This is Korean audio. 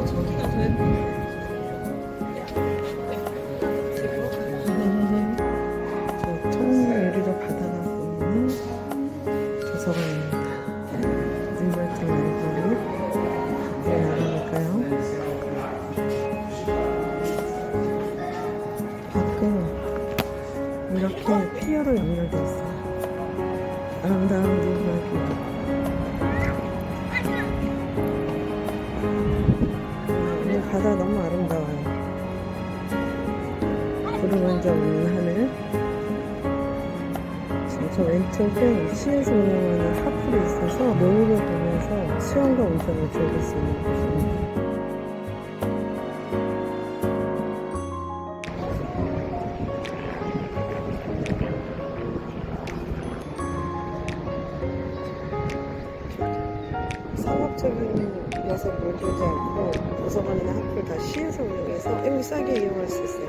저기가 돼? 저 통유리로 바다가 보이는 도서관입니다. 리버티 라이브러리 밖으로 나가볼까요? 밖은 이렇게 피어로 연결되어 있어요. 아름다운 리버티. 오늘 바다 너무 아름다워요. 구름 한 점 없는 하늘. 저 왼쪽에 시에서 운영하는 카풀이 있어서 노을을 보면서 수영과 운전을 즐길 수 있는 곳입니다. 상업적인 것에 물들지 않고 도서관이나 학교를 다 시에서 운영해서 매우 싸게 이용할 수 있어요.